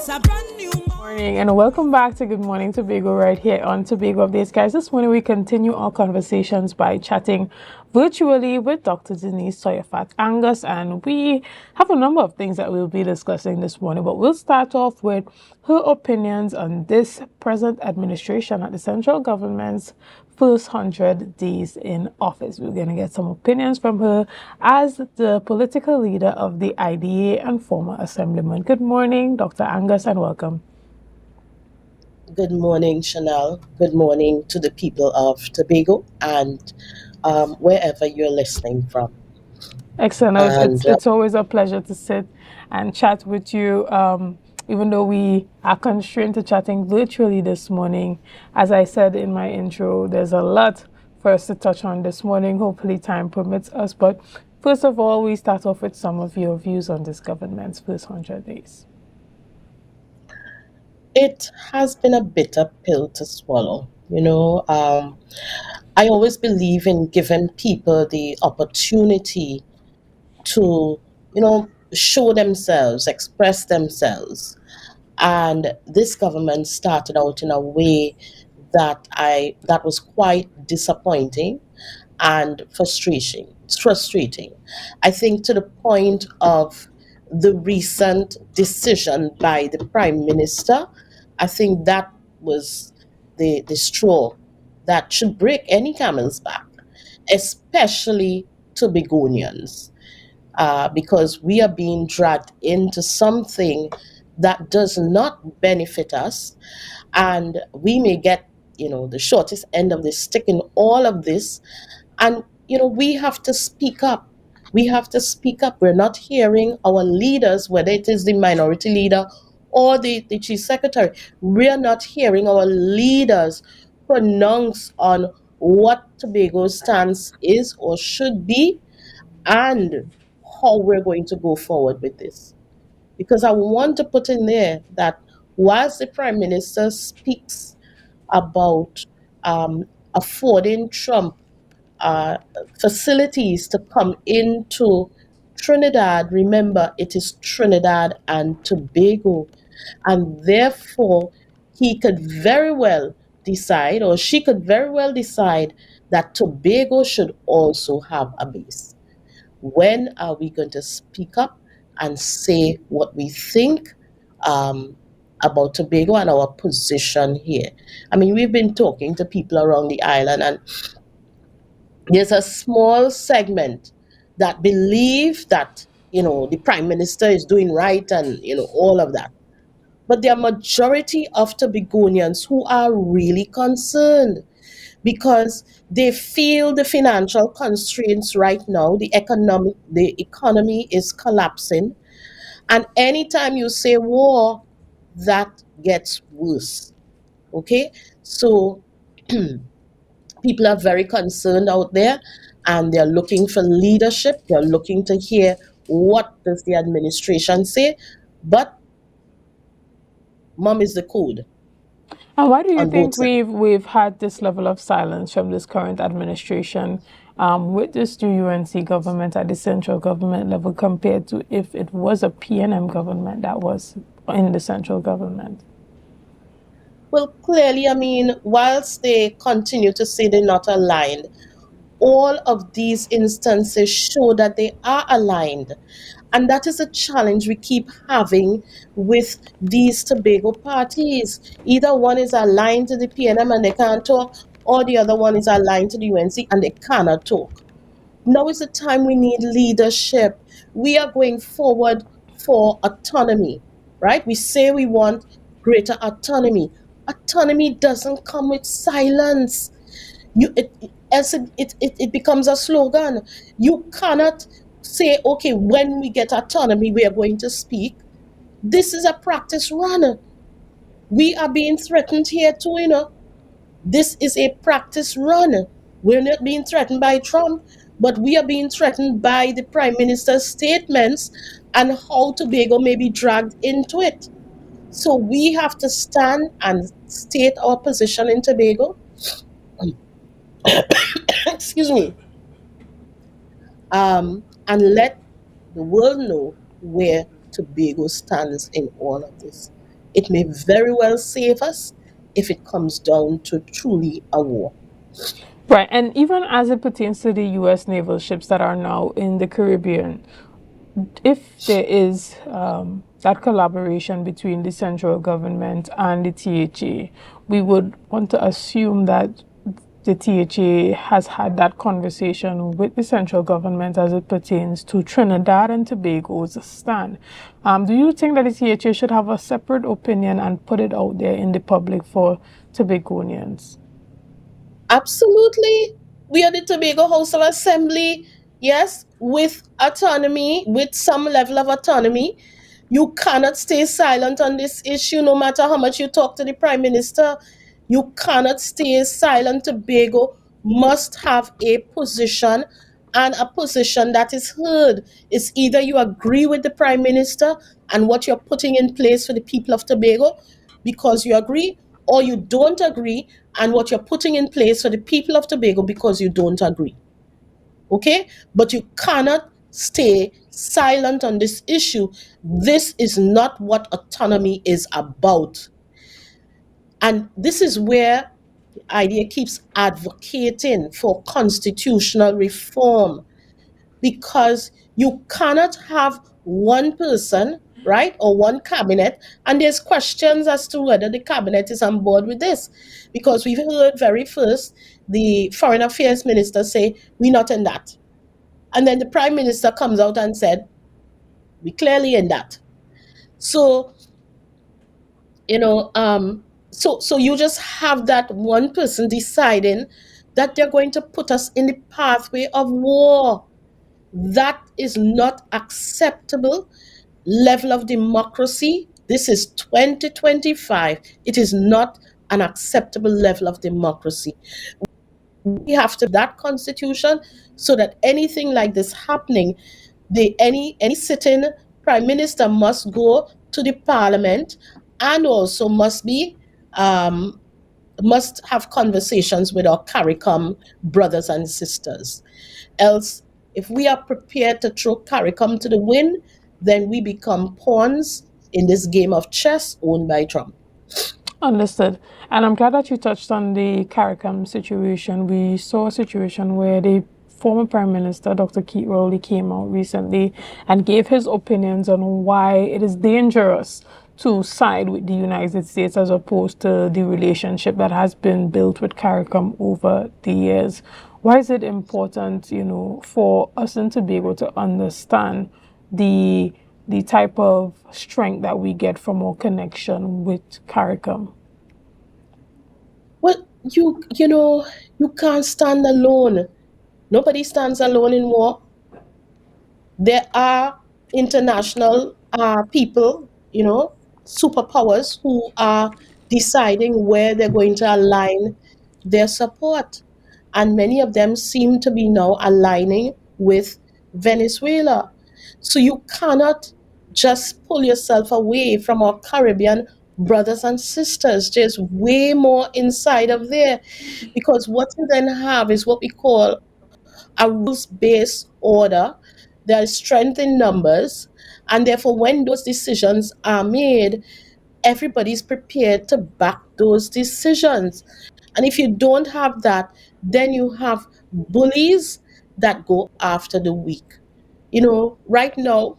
Morning and welcome back to Good Morning Tobago right here on Tobago Updates. Guys, this morning we continue our conversations by chatting virtually with Dr. Denise Tsoiafatt-Angus, and we have a number of things that we'll be discussing this morning, but we'll start off with her opinions on this present administration at the central government's first 100 days in office. We're going to get some opinions from her as the political leader of the IDA and former assemblyman. Good morning, Dr. Angus, and welcome. Good morning, Shenell. Good morning to the people of Tobago and wherever you're listening from. Excellent. And It's always a pleasure to sit and chat with you. Even though we are constrained to chatting virtually this morning, as I said in my intro, there's a lot for us to touch on this morning. Hopefully, time permits us. But first of all, we start off with some of your views on this government's first 100 days. it has been a bitter pill to swallow. I always believe in giving people the opportunity to, show themselves, express themselves. And this government started out in a way that was quite disappointing and frustrating. It's frustrating. I think to the point of the recent decision by the Prime Minister, I think that was the straw that should break any camel's back, especially to Begonians, because we are being dragged into something that does not benefit us, and we may get the shortest end of the stick in all of this. And we have to speak up. We have to speak up. We're not hearing our leaders, whether it is the minority leader or the chief secretary. We're not hearing our leaders pronounce on what Tobago's stance is or should be, and how we're going to go forward with this. Because I want to put in there that whilst the Prime Minister speaks about affording Trump uh, facilities to come into Trinidad, remember it is Trinidad and Tobago, and therefore he could very well decide, or she could very well decide, that Tobago should also have a base. When are we going to speak up and say what we think um, about Tobago and our position here? I mean, we've been talking to people around the island, and there's a small segment that believe that the Prime Minister is doing right, and all of that. But there are majority of Tobagonians who are really concerned, because they feel the financial constraints right now. The economy is collapsing, and anytime you say war, that gets worse. Okay, so people are very concerned out there, and they're looking for leadership. They're looking to hear what does the administration say, but mom is the code And why do you on both think sides. we've had this level of silence from this current administration with this new UNC government at the central government level compared to if it was a PNM government that was in the central government? Well, clearly, I mean, whilst they continue to say they're not aligned, all of these instances show that they are aligned. And that is a challenge we keep having with these Tobago parties. Either one is aligned to the PNM and they can't talk, or the other one is aligned to the UNC and they cannot talk. Now is the time we need leadership. We are going forward for autonomy, right? We say we want greater autonomy. Autonomy doesn't come with silence. It becomes a slogan. You cannot say, okay, when we get autonomy, we are going to speak. This is a practice run. We are being threatened here too. This is a practice run. We're not being threatened by Trump, but we are being threatened by the Prime Minister's statements and how Tobago may be dragged into it. So we have to stand and state our position in Tobago. Excuse me. And let the world know where Tobago stands in all of this. It may very well save us if it comes down to truly a war. Right, and even as it pertains to the U.S. naval ships that are now in the Caribbean, if there is that collaboration between the central government and the THA, we would want to assume that the THA has had that conversation with the central government as it pertains to Trinidad and Tobago's stand. Do you think that the THA should have a separate opinion and put it out there in the public for Tobagonians? Absolutely. We are the Tobago House of Assembly, yes, with autonomy, with some level of autonomy. You cannot stay silent on this issue no matter how much you talk to the Prime Minister. You cannot stay silent. Tobago must have a position, and a position that is heard. It's either you agree with the Prime Minister and what you're putting in place for the people of Tobago because you agree, or you don't agree and what you're putting in place for the people of Tobago because you don't agree. Okay? But you cannot stay silent on this issue. This is not what autonomy is about. And this is where the idea keeps advocating for constitutional reform, because you cannot have one person, right, or one cabinet, and there's questions as to whether the cabinet is on board with this. Because we've heard very first the foreign affairs minister say, we're not in that. And then the prime minister comes out and said, we clearly in that. So, you know, so you just have that one person deciding that they're going to put us in the pathway of war. That is not acceptable level of democracy. This is 2025. It is not an acceptable level of democracy. We have to that constitution so that anything like this happening, any sitting prime minister must go to the parliament and also um, must have conversations with our CARICOM brothers and sisters. Else, if we are prepared to throw CARICOM to the wind, then we become pawns in this game of chess owned by Trump. Understood. And I'm glad that you touched on the CARICOM situation. We saw a situation where the former Prime Minister, Dr. Keith Rowley, came out recently and gave his opinions on why it is dangerous to side with the United States as opposed to the relationship that has been built with CARICOM over the years. Why is it important, for us in Tobago to understand the type of strength that we get from our connection with CARICOM? Well, you can't stand alone. Nobody stands alone in war. There are international people, superpowers who are deciding where they're going to align their support. And many of them seem to be now aligning with Venezuela. So you cannot just pull yourself away from our Caribbean brothers and sisters. There's way more inside of there, because what you then have is what we call a rules based order. There is strength in numbers, and therefore, when those decisions are made, everybody's prepared to back those decisions. And if you don't have that, then you have bullies that go after the weak. Right now,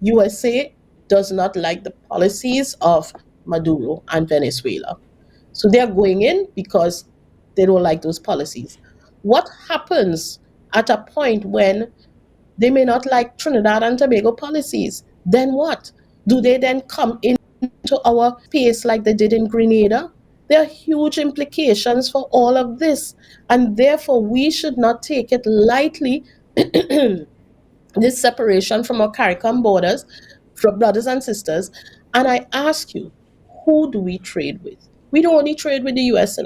USA does not like the policies of Maduro and Venezuela. So they're going in because they don't like those policies. What happens at a point when they may not like Trinidad and Tobago policies? Then what? Do they then come into our space like they did in Grenada? There are huge implications for all of this. And therefore, we should not take it lightly, this separation from our CARICOM borders, from brothers and sisters. And I ask you, who do we trade with? We don't only trade with the US,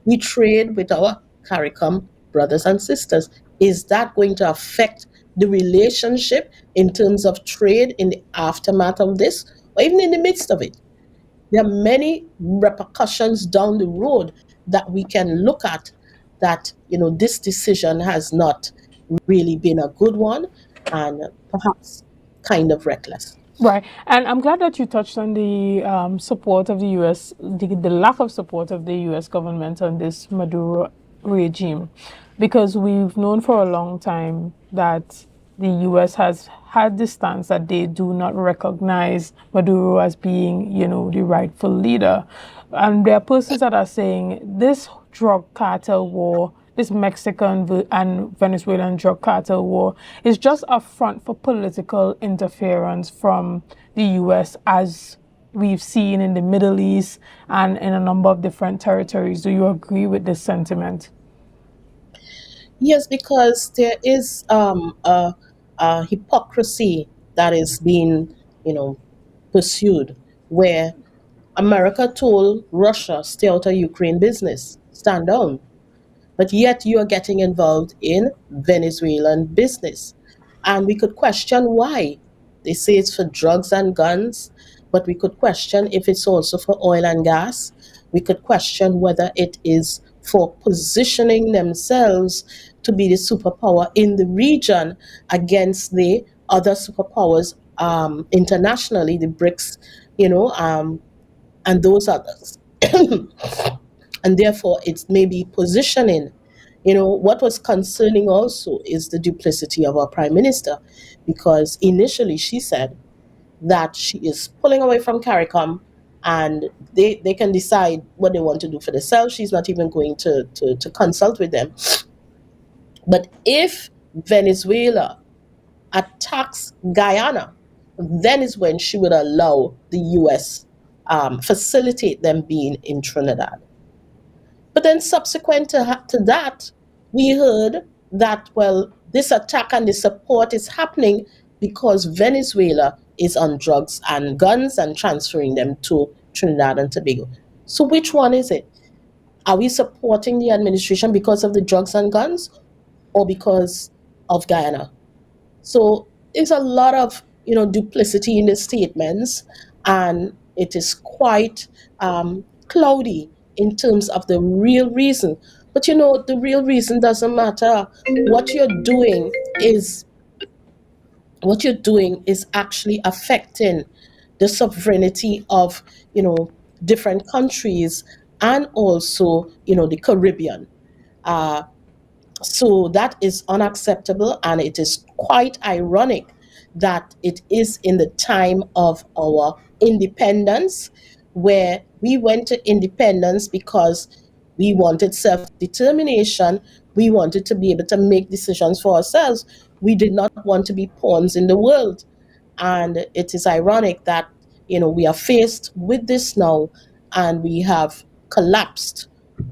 we trade with our CARICOM brothers and sisters. Is that going to affect the relationship in terms of trade in the aftermath of this, or even in the midst of it? There are many repercussions down the road that we can look at, that this decision has not really been a good one, and perhaps kind of reckless. Right, and I'm glad that you touched on the support of the U.S., the lack of support of the U.S. government on this Maduro regime, because we've known for a long time that the U.S. has had the stance that they do not recognize Maduro as being, the rightful leader. And there are persons that are saying this drug cartel war, this Mexican and Venezuelan drug cartel war, is just a front for political interference from the U.S., as we've seen in the Middle East and in a number of different territories. Do you agree with this sentiment? Yes, because there is a hypocrisy that is being, you know, pursued, where America told Russia, stay out of Ukraine business, stand down. But yet you are getting involved in Venezuelan business. And we could question why. They say it's for drugs and guns, but we could question if it's also for oil and gas. We could question whether it is for positioning themselves to be the superpower in the region against the other superpowers internationally, the BRICS, and those others. And therefore it's maybe positioning. What was concerning also is the duplicity of our prime minister, because initially she said that she is pulling away from CARICOM, and they can decide what they want to do for themselves. She's not even going to consult with them. But if Venezuela attacks Guyana, then is when she would allow the US facilitate them being in Trinidad. But then subsequent to that, we heard that, well, this attack and the support is happening because Venezuela is on drugs and guns and transferring them to Trinidad and Tobago. So which one is it? Are we supporting the administration because of the drugs and guns, or because of Guyana? So there's a lot of duplicity in the statements, and it is quite cloudy in terms of the real reason. But the real reason doesn't matter. What you're doing is actually affecting the sovereignty of different countries, and also the Caribbean. Uh, so that is unacceptable, and it is quite ironic that it is in the time of our independence, where we went to independence because we wanted self determination, we wanted to be able to make decisions for ourselves. We did not want to be pawns in the world. And it is ironic that we are faced with this now, and we have collapsed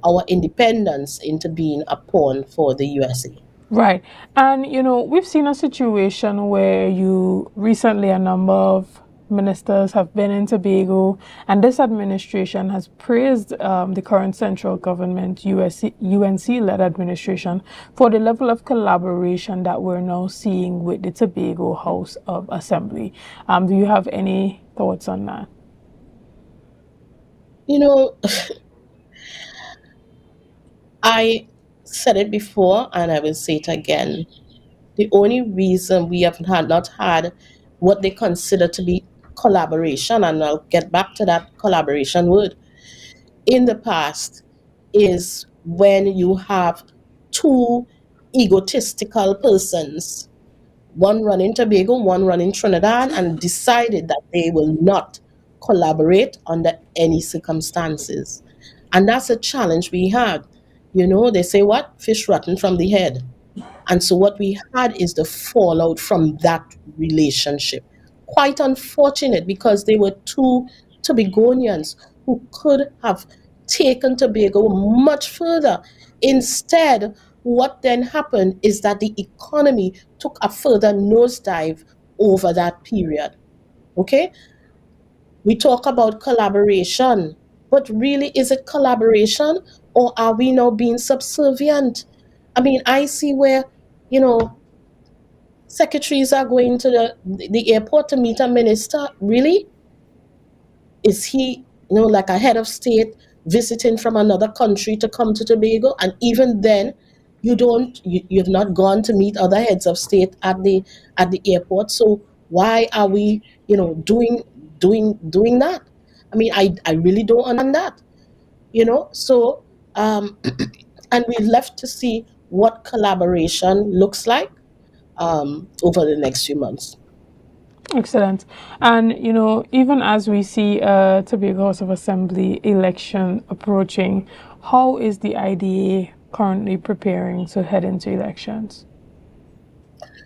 our independence into being a pawn for the USA. Right. And, we've seen a situation where you recently, a number of ministers have been in Tobago, and this administration has praised the current central government, UNC-led administration, for the level of collaboration that we're now seeing with the Tobago House of Assembly. Do you have any thoughts on that? You know, I said it before and I will say it again. The only reason we have not had what they consider to be collaboration, and I'll get back to that collaboration word, in the past, is when you have two egotistical persons, one running Tobago, one running Trinidad, and decided that they will not collaborate under any circumstances. And that's a challenge we had. They say what? Fish rotten from the head. And so what we had is the fallout from that relationship. Quite unfortunate, because they were two Tobagonians who could have taken Tobago much further. Instead, what then happened is that the economy took a further nosedive over that period. Okay? We talk about collaboration, but really, is it collaboration, or are we now being subservient? I mean, I see where, you know, secretaries are going to the airport to meet a minister. Really? Is he, like a head of state visiting from another country to come to Tobago? And even then, you've not gone to meet other heads of state at the airport. So Why are we, doing that? I mean, I really don't understand that, So, and we're left to see what collaboration looks like over the next few months. Excellent. And, even as we see Tobago House of Assembly election approaching, how is the IDA currently preparing to head into elections?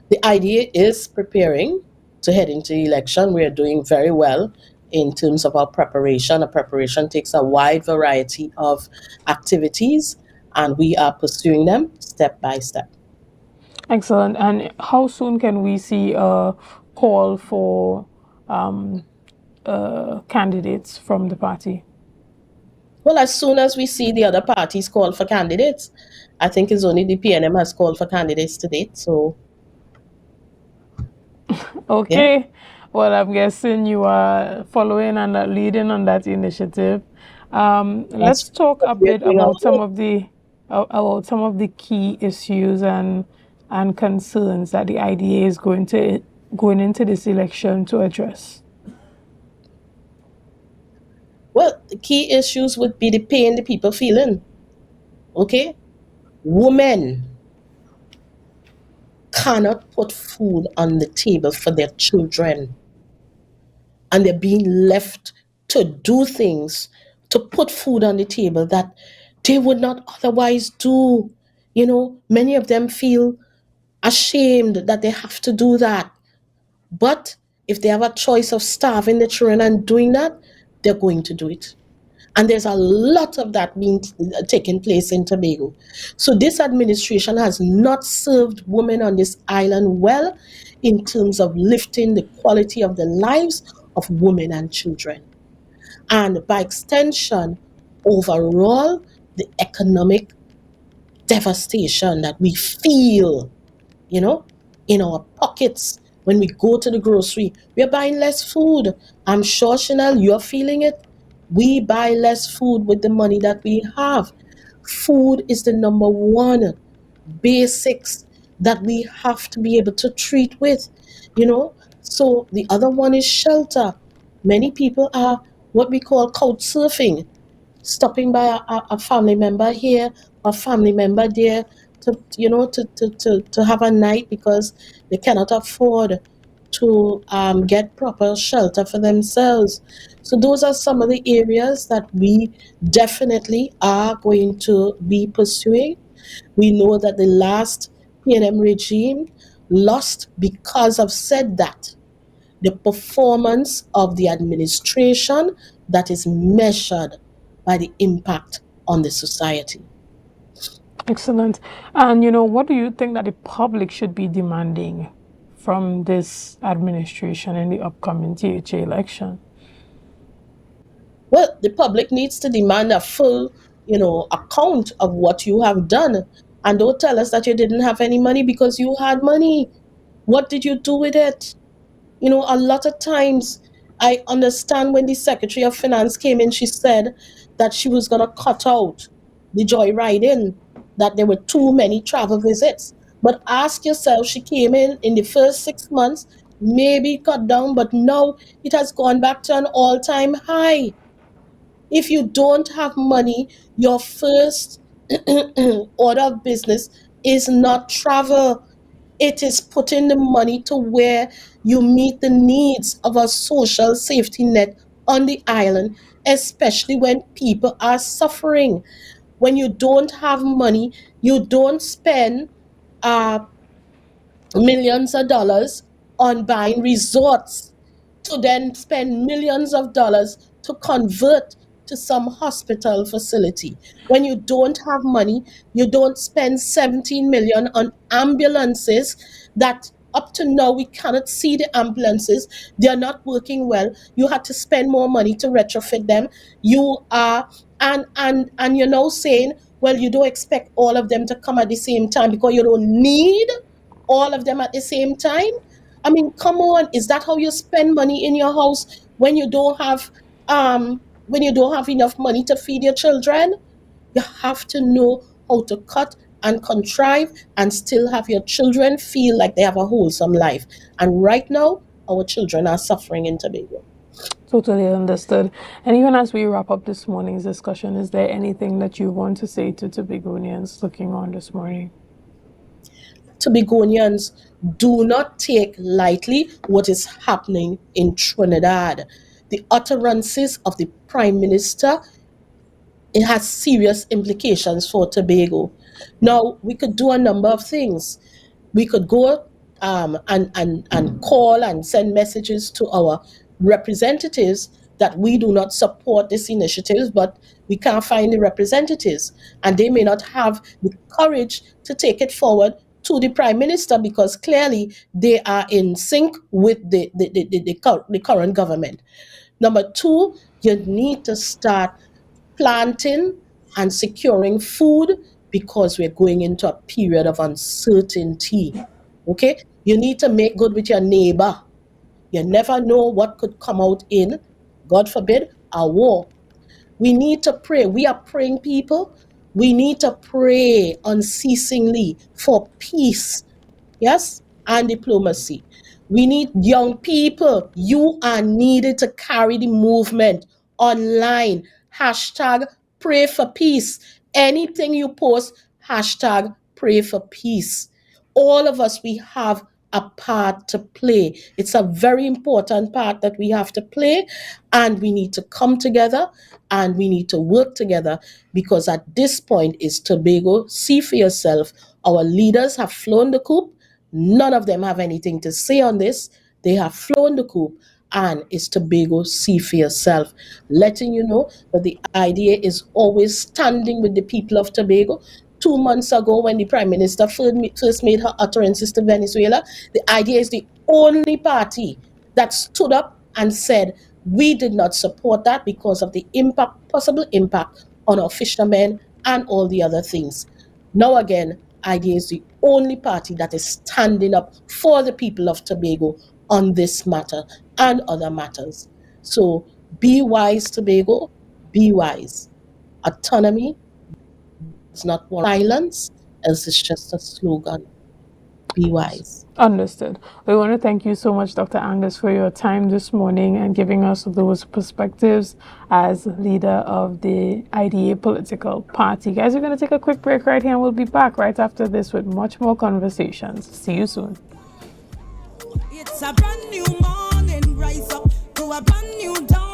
The idea is preparing to head into the election. We are doing very well in terms of our preparation. Our preparation takes a wide variety of activities, and we are pursuing them step by step. Excellent. And how soon can we see a call for um, candidates from the party? Well, as soon as we see the other parties call for candidates, I think it's only the PNM has called for candidates to date. So, yeah, Okay. Well, I'm guessing you are following and leading on that initiative. that's Let's talk what a we are bit doing our work. about some of the key issues and concerns that the IDA is going into this election to address. Well, the key issues would be the pain the people feeling. Okay, women cannot put food on the table for their children, and they're being left to do things to put food on the table that they would not otherwise do. Many of them feel ashamed that they have to do that. But if they have a choice of starving the children and doing that, they're going to do it. And there's a lot of that being taking place in Tobago. So this administration has not served women on this island well in terms of lifting the quality of the lives of women and children. And by extension, overall, the economic devastation that we feel, you know, in our pockets when we go to the grocery. We're buying less food. I'm sure, Chanel, you're feeling it. We buy less food with the money that we have. Food is the number one basics that we have to be able to treat with, you know. So the other one is shelter. Many people are what we call couch surfing, stopping by a family member here, a family member there, to have a night because they cannot afford to get proper shelter for themselves. So those are some of the areas that we definitely are going to be pursuing. We know that the last PNM regime lost because of said that the performance of the administration that is measured by the impact on the society. Excellent. And what do you think that the public should be demanding from this administration in the upcoming THA election? Well, the public needs to demand a full, account of what you have done. And don't tell us that you didn't have any money because you had money. What did you do with it? A lot of times I understand when the Secretary of Finance came in, she said that she was going to cut out the joyriding, that there were too many travel visits. But ask yourself, she came in the first 6 months, maybe cut down, but now it has gone back to an all-time high. If you don't have money, your first order of business is not travel. It is putting the money to where you meet the needs of a social safety net on the island, especially when people are suffering. When you don't have money, you don't spend uh, millions of dollars on buying resorts to then spend millions of dollars to convert to some hospital facility. When you don't have money, you don't spend 17 million on ambulances that up to now we cannot see the ambulances. They are not working well. You had to spend more money to retrofit them. You are and you're now saying, well, you don't expect all of them to come at the same time because you don't need all of them at the same time. I mean, come on, is that how you spend money in your house when you don't have enough money to feed your children? You have to know how to cut and contrive and still have your children feel like they have a wholesome life. And right now, our children are suffering in Tobago. Totally understood. And even as we wrap up this morning's discussion, is there anything that you want to say to Tobagonians looking on this morning? Tobagonians, do not take lightly what is happening in Trinidad. The utterances of the Prime Minister, it has serious implications for Tobago. Now, we could do a number of things. We could go and call and send messages to our representatives that we do not support this initiative, but we can't find the representatives. And they may not have the courage to take it forward to the Prime Minister because clearly they are in sync with the current government. Number two, you need to start planting and securing food because we're going into a period of uncertainty. Okay? You need to make good with your neighbor. You never know what could come out in, God forbid, a war. We need to pray. We are praying people. We need to pray unceasingly for peace, yes, and diplomacy. We need young people. You are needed to carry the movement online. Hashtag pray for peace. Anything you post, hashtag pray for peace. All of us, we have a part to play. It's a very important part that we have to play, and we need to come together and we need to work together because at this point is Tobago. See for yourself. Our leaders have flown the coop. None of them have anything to say on this. They have flown the coop, and it's Tobago. See for yourself. Letting you know that the idea is always standing with the people of Tobago. 2 months ago, when the Prime Minister first made her utterances to Venezuela, the idea is the only party that stood up and said, we did not support that because of the impact, possible impact on our fishermen and all the other things. Now again, IDEA is the only party that is standing up for the people of Tobago on this matter and other matters. So be wise, Tobago, be wise. Autonomy is not silence, else it's just a slogan. Be wise. Understood. We want to thank you so much, Dr. Angus, for your time this morning and giving us those perspectives as leader of the IDA political party. Guys, we're going to take a quick break right here and we'll be back right after this with much more conversations. See you soon. It's a brand new morning, rise up to a brand new dawn.